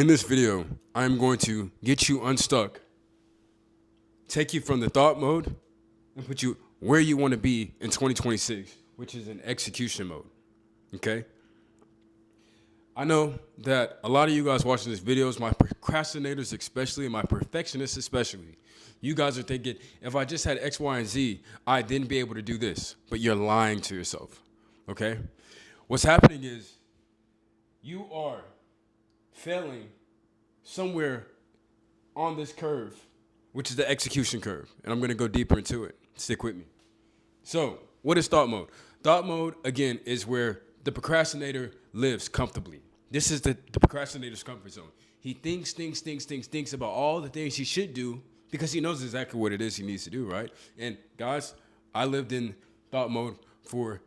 In this video, I'm going to get you unstuck, take you from the thought mode, and put you where you want to be in 2026, which is in execution mode. Okay? I know that a lot of you guys watching this videos, my procrastinators especially, and my perfectionists especially, you guys are thinking, if I just had X, Y, and Z, I'd then be able to do this. But you're lying to yourself. Okay? What's happening is you are failing somewhere on this curve, which is the execution curve. And I'm going to go deeper into it. Stick with me. So, what is thought mode? Thought mode, again, is where the procrastinator lives comfortably. This is the procrastinator's comfort zone. He thinks about all the things he should do because he knows exactly what it is he needs to do, right? And guys, I lived in thought mode for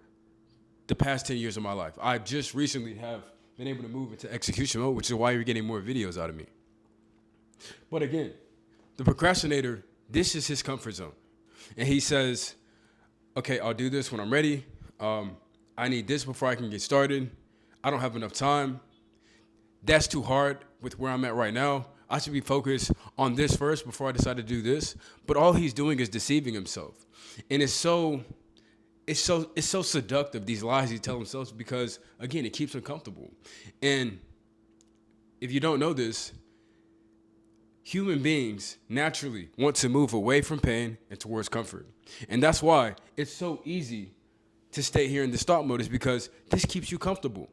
the past 10 years of my life. I just recently have been able to move into execution mode, which is why you're getting more videos out of me. But again, the procrastinator, this is his comfort zone. And he says, okay, I'll do this when I'm ready. I need this before I can get started. I don't have enough time. That's too hard with where I'm at right now. I should be focused on this first before I decide to do this. But all he's doing is deceiving himself. And it's so seductive, these lies he tells himself, because again, it keeps him comfortable. And if you don't know this, human beings naturally want to move away from pain and towards comfort. And that's why it's so easy to stay here in this thought mode, is because this keeps you comfortable.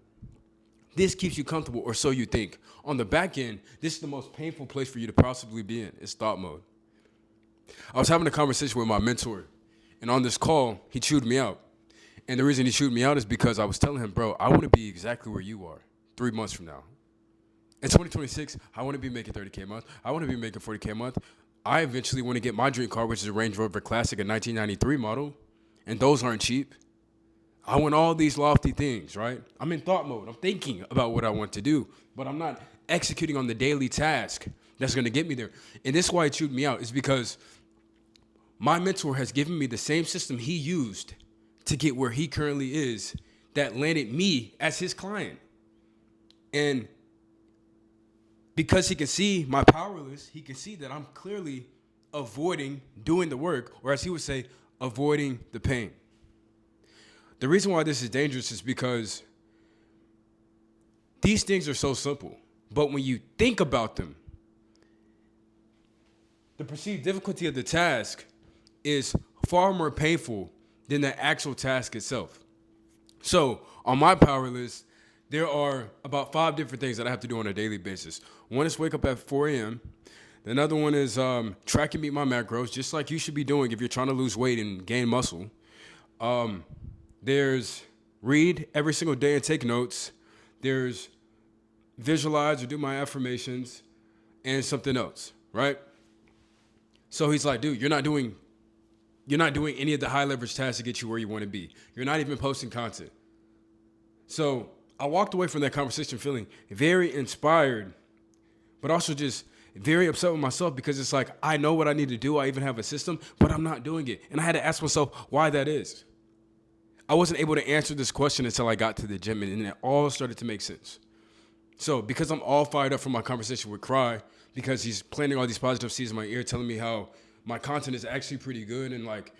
This keeps you comfortable, or so you think. On the back end, this is the most painful place for you to possibly be in. It's thought mode. I was having a conversation with my mentor, and on this call, he chewed me out. And the reason he chewed me out is because I was telling him, bro, I want to be exactly where you are 3 months from now. In 2026, I want to be making $30K a month. I want to be making $40K a month. I eventually want to get my dream car, which is a Range Rover Classic, a 1993 model. And those aren't cheap. I want all these lofty things, right? I'm in thought mode. I'm thinking about what I want to do, but I'm not executing on the daily task that's going to get me there. And this is why it chewed me out, is because my mentor has given me the same system he used to get where he currently is that landed me as his client. And because he can see my powerless, he can see that I'm clearly avoiding doing the work, or as he would say, avoiding the pain. The reason why this is dangerous is because these things are so simple, but when you think about them, the perceived difficulty of the task is far more painful than the actual task itself. So on my power list, there are about 5 different things that I have to do on a daily basis. One is wake up at 4 a.m. Another one is track and meet my macros, just like you should be doing if you're trying to lose weight and gain muscle. There's read every single day and take notes. There's visualize or do my affirmations, and something else, right? So he's like, dude, you're not doing any of the high leverage tasks to get you where you want to be. You're not even posting content. So I walked away from that conversation feeling very inspired, but also just very upset with myself, because it's like, I know what I need to do. I even have a system, but I'm not doing it. And I had to ask myself why that is. I wasn't able to answer this question until I got to the gym, and it all started to make sense. So because I'm all fired up from my conversation with Cry, because he's planting all these positive seeds in my ear, telling me how my content is actually pretty good, and like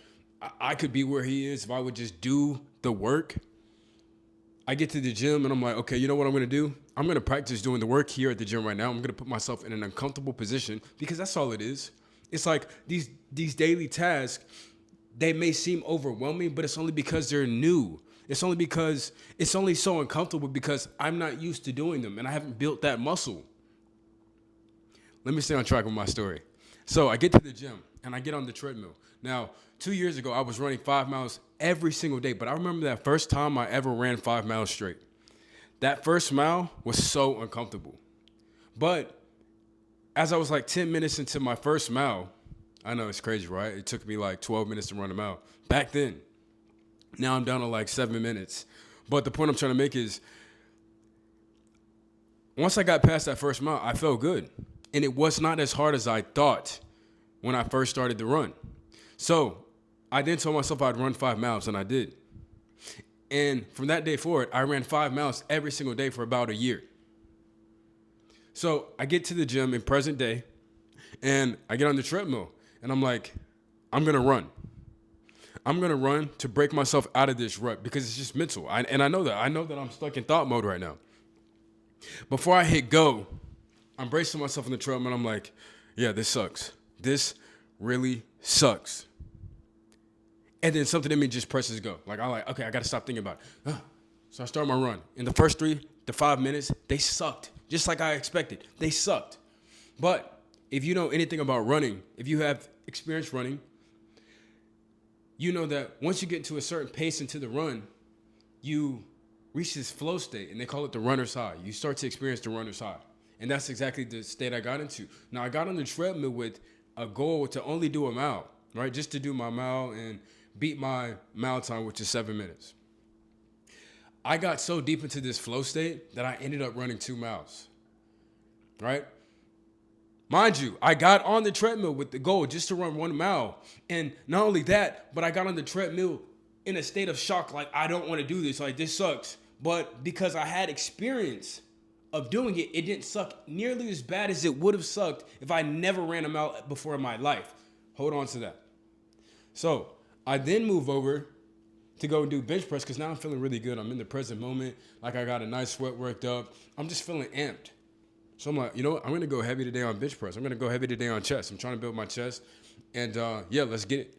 I could be where he is if I would just do the work. I get to the gym and I'm like, okay, you know what I'm going to do? I'm going to practice doing the work here at the gym right now. I'm going to put myself in an uncomfortable position, because that's all it is. It's like these daily tasks, they may seem overwhelming, but it's only because they're new. It's only so uncomfortable because I'm not used to doing them and I haven't built that muscle. Let me stay on track with my story. So I get to the gym and I get on the treadmill. Now, 2 years ago, I was running 5 miles every single day, but I remember that first time I ever ran 5 miles straight. That first mile was so uncomfortable. But as I was like 10 minutes into my first mile, I know it's crazy, right? It took me like 12 minutes to run a mile back then. Now I'm down to like 7 minutes. But the point I'm trying to make is, once I got past that first mile, I felt good. And it was not as hard as I thought when I first started the run. So I then told myself I'd run 5 miles, and I did. And from that day forward, I ran 5 miles every single day for about a year. So I get to the gym in present day and I get on the treadmill and I'm like, I'm going to run. I'm going to run to break myself out of this rut because it's just mental. And I know that. I know that I'm stuck in thought mode right now. Before I hit go, I'm bracing myself on the treadmill and I'm like, yeah, this sucks. This really sucks. And then something in me just presses go. Like, I'm like, okay, I got to stop thinking about it. So I start my run. In the first 3 to 5 minutes, they sucked. Just like I expected. They sucked. But if you know anything about running, if you have experience running, you know that once you get into a certain pace into the run, you reach this flow state, and they call it the runner's high. You start to experience the runner's high. And that's exactly the state I got into. Now, I got on the treadmill with a goal to only do a mile, right? Just to do my mile and beat my mile time, which is 7 minutes. I got so deep into this flow state that I ended up running 2 miles, right? Mind you, I got on the treadmill with the goal just to run 1 mile. And not only that, but I got on the treadmill in a state of shock, like, I don't want to do this, like, this sucks. But because I had experience of doing it, it didn't suck nearly as bad as it would have sucked if I never ran a mile before in my life. Hold on to that. So I then move over to go and do bench press because now I'm feeling really good. I'm in the present moment. Like, I got a nice sweat worked up. I'm just feeling amped. So I'm like, you know what? I'm going to go heavy today on bench press. I'm going to go heavy today on chest. I'm trying to build my chest. And yeah, let's get it.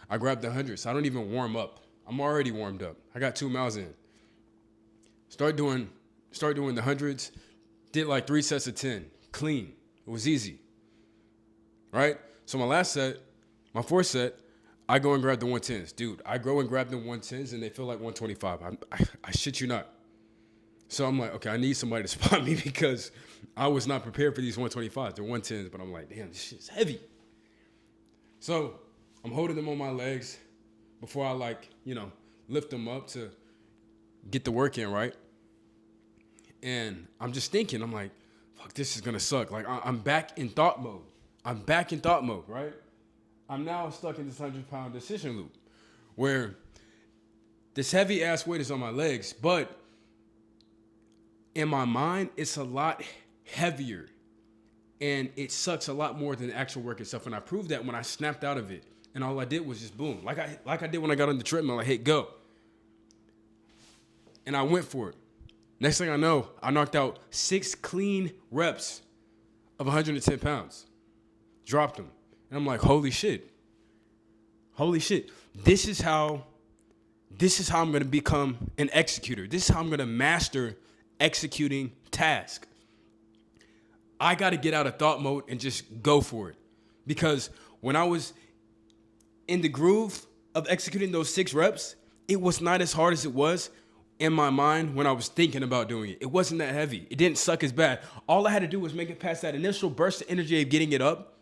I grabbed the 100, so I don't even warm up. I'm already warmed up. I got 2 miles in. Start doing the hundreds. Did like 3 sets of 10. Clean. It was easy. Right? So my last set, my 4th set, I go and grab the 110s. Dude, I go and grab the 110s, and they feel like 125. I shit you not. So I'm like, okay, I need somebody to spot me because I was not prepared for these 125s. They're 110s, but I'm like, damn, this shit's heavy. So I'm holding them on my legs before I lift them up to get the work in, right? And I'm just thinking, I'm like, fuck, this is going to suck. Like, I'm back in thought mode. Right? I'm now stuck in this 100-pound decision loop where this heavy-ass weight is on my legs, but in my mind, it's a lot heavier. And it sucks a lot more than the actual work itself. And I proved that when I snapped out of it. And all I did was just boom. Like I did when I got on the treadmill, I hit go. And I went for it. Next thing I know, I knocked out 6 clean reps of 110 pounds. Dropped them. And I'm like, holy shit. This is how I'm going to become an executor. This is how I'm going to master executing tasks. I got to get out of thought mode and just go for it. Because when I was in the groove of executing those 6 reps, it was not as hard as it was in my mind when I was thinking about doing it. It wasn't that heavy. It didn't suck as bad. All I had to do was make it past that initial burst of energy of getting it up.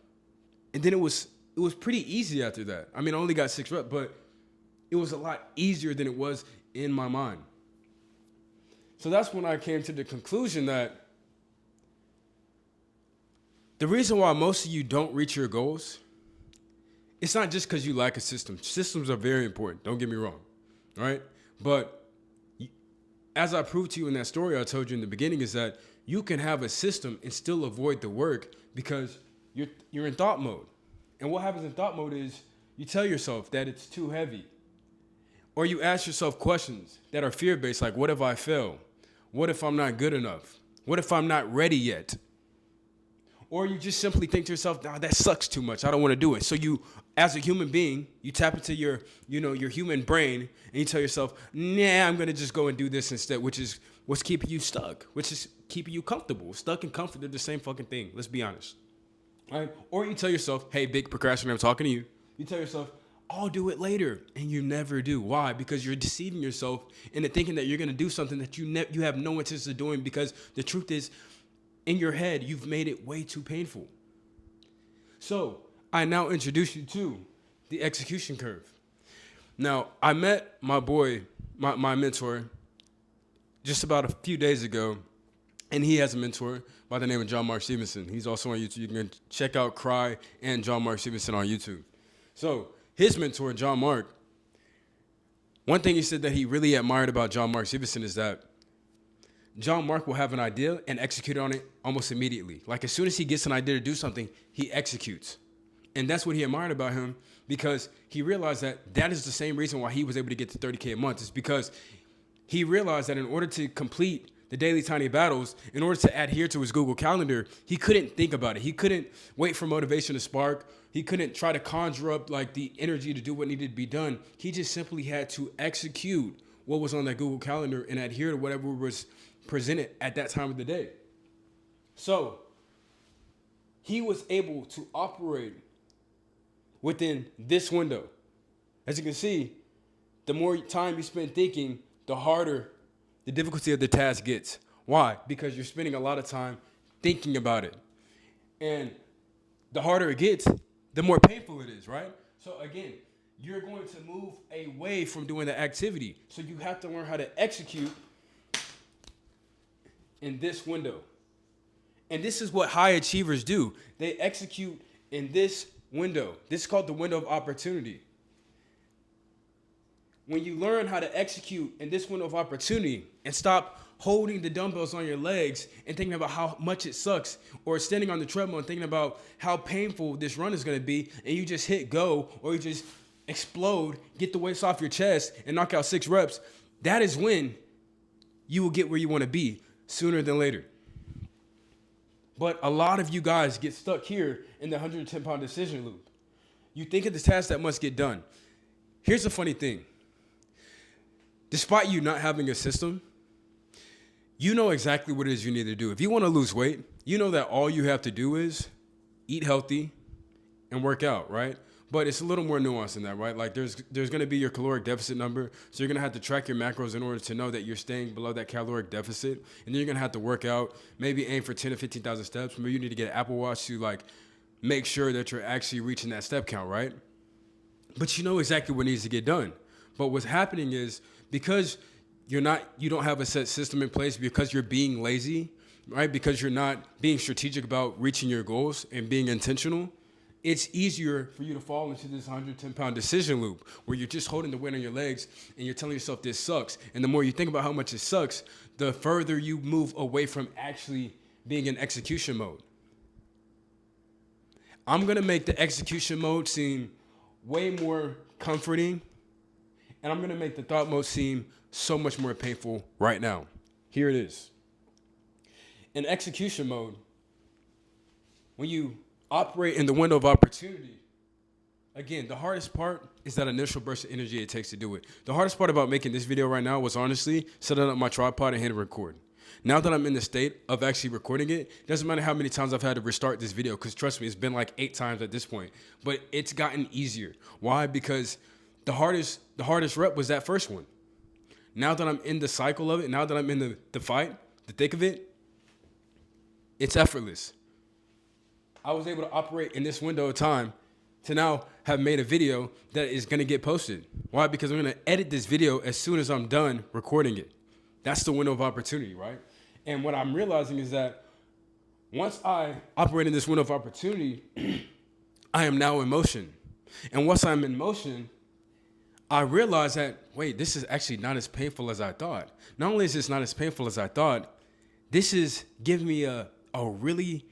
And then it was pretty easy after that. I mean, I only got 6 reps, but it was a lot easier than it was in my mind. So that's when I came to the conclusion that the reason why most of you don't reach your goals, it's not just because you lack a system. Systems are very important. Don't get me wrong, right? But as I proved to you in that story I told you in the beginning, is that you can have a system and still avoid the work because you're in thought mode. And what happens in thought mode is you tell yourself that it's too heavy. Or you ask yourself questions that are fear-based, like, what if I fail? What if I'm not good enough? What if I'm not ready yet? Or you just simply think to yourself, nah, that sucks too much. I don't want to do it. So you, as a human being, you tap into your human brain and you tell yourself, nah, I'm going to just go and do this instead, which is what's keeping you stuck, which is keeping you comfortable. Stuck and comfort, they're the same fucking thing. Let's be honest. All right? Or you tell yourself, hey, big procrastinator, I'm talking to you. You tell yourself, I'll do it later. And you never do. Why? Because you're deceiving yourself into thinking that you're going to do something that you have no intention of doing, because the truth is, in your head, you've made it way too painful. So I now introduce you to the execution curve. Now, I met my boy, my mentor, just about a few days ago, and he has a mentor by the name of John Mark Stevenson. He's also on YouTube. You can check out Cry and John Mark Stevenson on YouTube. So his mentor, John Mark, one thing he said that he really admired about John Mark Stevenson is that John Mark will have an idea and execute on it almost immediately. Like as soon as he gets an idea to do something, he executes. And that's what he admired about him, because he realized that that is the same reason why he was able to get to 30K a month. Is because he realized that in order to complete the daily tiny battles, in order to adhere to his Google Calendar, he couldn't think about it. He couldn't wait for motivation to spark. He couldn't try to conjure up like the energy to do what needed to be done. He just simply had to execute what was on that Google Calendar and adhere to whatever was presented at that time of the day. So he was able to operate within this window. As you can see, the more time you spend thinking, the harder the difficulty of the task gets. Why? Because you're spending a lot of time thinking about it. And the harder it gets, the more painful it is, right? So again, you're going to move away from doing the activity. So you have to learn how to execute in this window. And this is what high achievers do. They execute in this window. This is called the window of opportunity. When you learn how to execute in this window of opportunity and stop holding the dumbbells on your legs and thinking about how much it sucks, or standing on the treadmill and thinking about how painful this run is going to be, and you just hit go, or you just explode, get the weights off your chest and knock out 6 reps, that is when you will get where you want to be sooner than later. But a lot of you guys get stuck here in the 110-pound decision loop. You think of the task that must get done. Here's the funny thing. Despite you not having a system, you know exactly what it is you need to do. If you want to lose weight, you know that all you have to do is eat healthy and work out, right? But it's a little more nuanced than that, right? Like there's going to be your caloric deficit number. So you're going to have to track your macros in order to know that you're staying below that caloric deficit. And then you're going to have to work out, maybe aim for 10 to 15,000 steps. Maybe you need to get an Apple Watch to like make sure that you're actually reaching that step count, right? But you know exactly what needs to get done. But what's happening is, because you don't have a set system in place, because you're being lazy, right? Because you're not being strategic about reaching your goals and being intentional, it's easier for you to fall into this 110-pound decision loop where you're just holding the weight on your legs and you're telling yourself this sucks. And the more you think about how much it sucks, the further you move away from actually being in execution mode. I'm going to make the execution mode seem way more comforting, and I'm going to make the thought mode seem so much more painful right now. Here it is. In execution mode, when you operate in the window of opportunity, again, the hardest part is that initial burst of energy it takes to do it. The hardest part about making this video right now was honestly setting up my tripod and hitting record. Now that I'm in the state of actually recording it, doesn't matter how many times I've had to restart this video, because trust me, it's been like 8 times at this point. But it's gotten easier. Why? Because the hardest rep was that first one. Now that I'm in the cycle of it, now that I'm in the fight, the thick of it, it's effortless. I was able to operate in this window of time to now have made a video that is going to get posted. Why? Because I'm going to edit this video as soon as I'm done recording it. That's the window of opportunity, right? And what I'm realizing is that once I operate in this window of opportunity, I am now in motion. And once I'm in motion, I realize that, wait, this is actually not as painful as I thought. Not only is this not as painful as I thought, this is giving me a really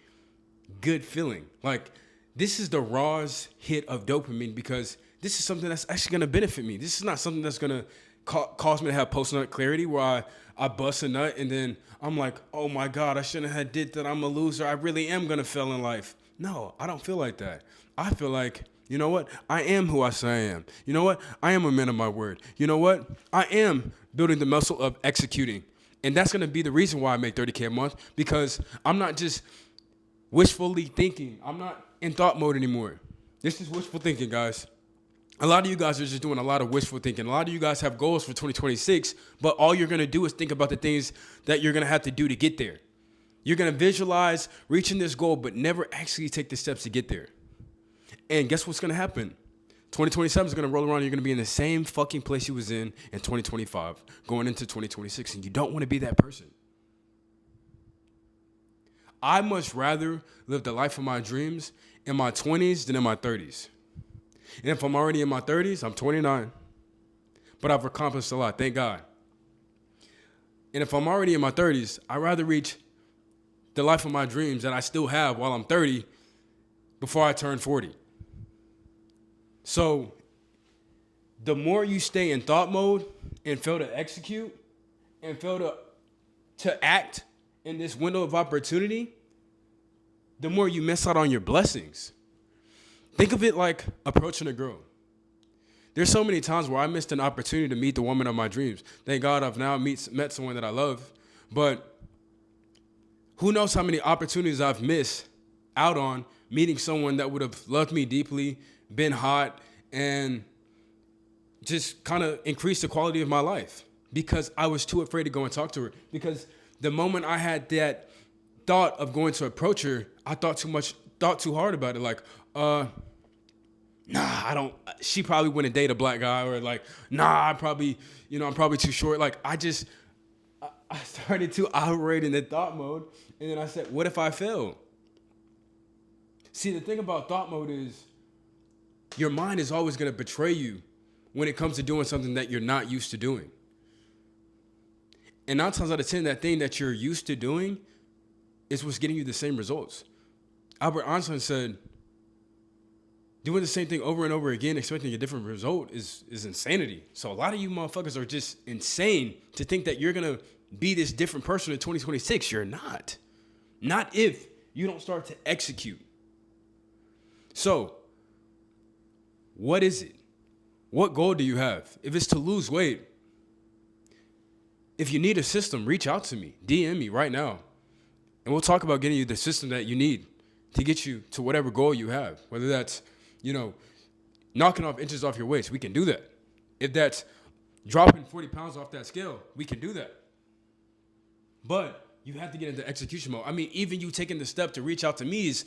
good feeling. Like, this is the rawest hit of dopamine, because this is something that's actually going to benefit me. This is not something that's going to cause me to have post-nut clarity where I bust a nut and then I'm like, oh my God, I shouldn't have did that. I'm a loser. I really am going to fail in life. No, I don't feel like that. I feel like, you know what? I am who I say I am. You know what? I am a man of my word. You know what? I am building the muscle of executing. And that's going to be the reason why I make 30K a month, because I'm not just wishfully thinking. I'm not in thought mode anymore. This is wishful thinking, guys. A lot of you guys are just doing a lot of wishful thinking. A lot of you guys have goals for 2026, but all you're going to do is think about the things that you're going to have to do to get there. You're going to visualize reaching this goal, but never actually take the steps to get there. And guess what's going to happen? 2027 is going to roll around. You're going to be in the same fucking place you was in 2025, going into 2026, and you don't want to be that person. I much rather live the life of my dreams in my 20s than in my 30s. And if I'm already in my 30s, I'm 29. But I've accomplished a lot, thank God. And if I'm already in my 30s, I'd rather reach the life of my dreams that I still have while I'm 30 before I turn 40. So the more you stay in thought mode and fail to execute and fail to act in this window of opportunity, the more you miss out on your blessings. Think of it like approaching a girl. There's so many times where I missed an opportunity to meet the woman of my dreams. Thank God I've now met someone that I love. But who knows how many opportunities I've missed out on meeting someone that would have loved me deeply, been hot, and just kind of increased the quality of my life because I was too afraid to go and talk to her. Because the moment I had that thought of going to approach her, I thought too hard about it. Like, she probably wouldn't date a black guy, or like, I'm probably too short. Like, I started to operate in the thought mode. And then I said, what if I fail? See, the thing about thought mode is your mind is always going to betray you when it comes to doing something that you're not used to doing. And 9 times out of 10, that thing that you're used to doing is what's getting you the same results. Albert Einstein said, doing the same thing over and over again, expecting a different result is insanity. So a lot of you motherfuckers are just insane to think that you're going to be this different person in 2026. You're not. Not if you don't start to execute. So, what is it? What goal do you have? If it's to lose weight, if you need a system, reach out to me. DM me right now. And we'll talk about getting you the system that you need to get you to whatever goal you have. Whether that's, knocking off inches off your waist, we can do that. If that's dropping 40 pounds off that scale, we can do that. But you have to get into execution mode. I mean, even you taking the step to reach out to me is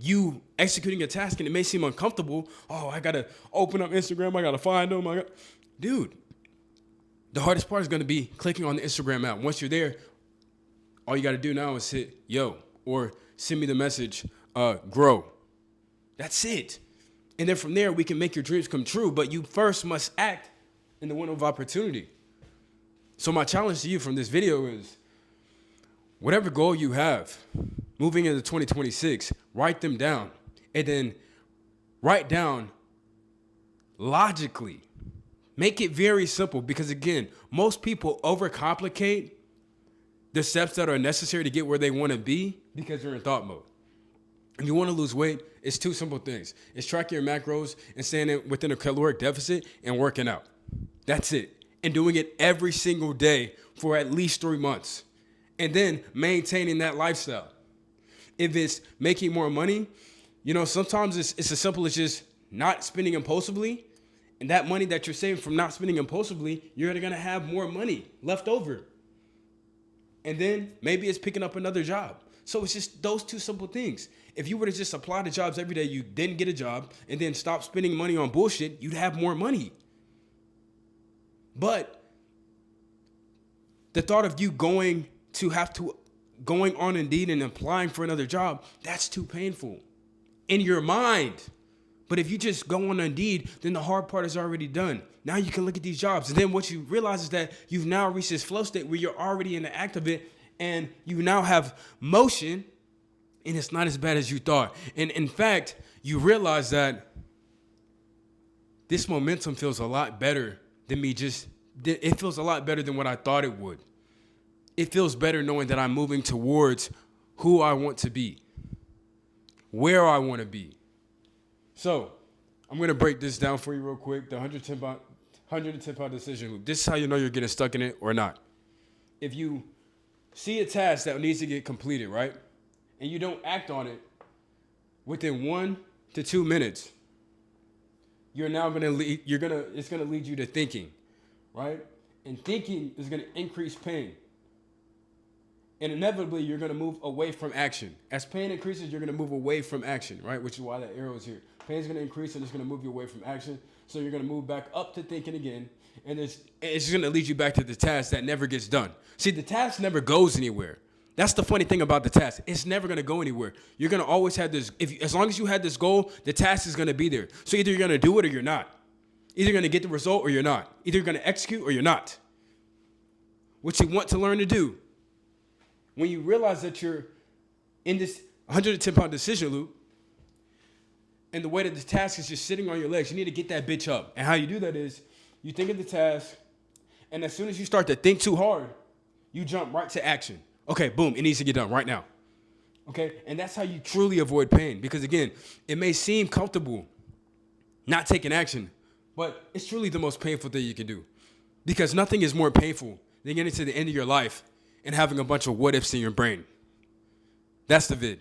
you executing a task, and it may seem uncomfortable. Oh, I got to open up Instagram. I got to find them. Dude, the hardest part is going to be clicking on the Instagram app. Once you're there, all you got to do now is hit yo or send me the message, grow. That's it. And then from there, we can make your dreams come true. But you first must act in the window of opportunity. So my challenge to you from this video is, whatever goal you have, moving into 2026, write them down. And then write down logically. Make it very simple because, again, most people overcomplicate the steps that are necessary to get where they want to be because they're in thought mode. If you want to lose weight, it's 2 simple things. It's tracking your macros and staying within a caloric deficit and working out. That's it. And doing it every single day for at least 3 months. And then maintaining that lifestyle. If it's making more money, sometimes it's as simple as just not spending impulsively. And that money that you're saving from not spending impulsively, you're going to have more money left over. And then maybe it's picking up another job. So it's just those 2 simple things. If you were to just apply to jobs every day, you didn't get a job, and then stop spending money on bullshit, you'd have more money. But the thought of you going on Indeed and applying for another job, that's too painful in your mind. But if you just go on Indeed, then the hard part is already done. Now you can look at these jobs. And then what you realize is that you've now reached this flow state where you're already in the act of it, and you now have motion, and it's not as bad as you thought. And in fact, you realize that this momentum feels a lot better than it feels a lot better than what I thought it would. It feels better knowing that I'm moving towards who I want to be, where I want to be. So I'm going to break this down for you real quick. The 110 pound decision loop. This is how you know you're getting stuck in it or not. If you see a task that needs to get completed, right? And you don't act on it within 1 to 2 minutes, it's going to lead you to thinking, right? And thinking is going to increase pain. And inevitably, you're going to move away from action. As pain increases, you're going to move away from action, right? Which is why that arrow is here. Pain is going to increase, and it's going to move you away from action. So you're going to move back up to thinking again. And it's going to lead you back to the task that never gets done. See, the task never goes anywhere. That's the funny thing about the task. It's never going to go anywhere. You're going to always have this. As long as you had this goal, the task is going to be there. So either you're going to do it or you're not. Either you're going to get the result or you're not. Either you're going to execute or you're not. what you want to learn to do. When you realize that you're in this 110-pound decision loop, and the way that the task is just sitting on your legs, you need to get that bitch up. And how you do that is you think of the task, and as soon as you start to think too hard, you jump right to action. Okay, boom, it needs to get done right now. Okay, and that's how you truly avoid pain. Because again, it may seem comfortable not taking action, but it's truly the most painful thing you can do. Because nothing is more painful than getting to the end of your life and having a bunch of what ifs in your brain. That's the vid.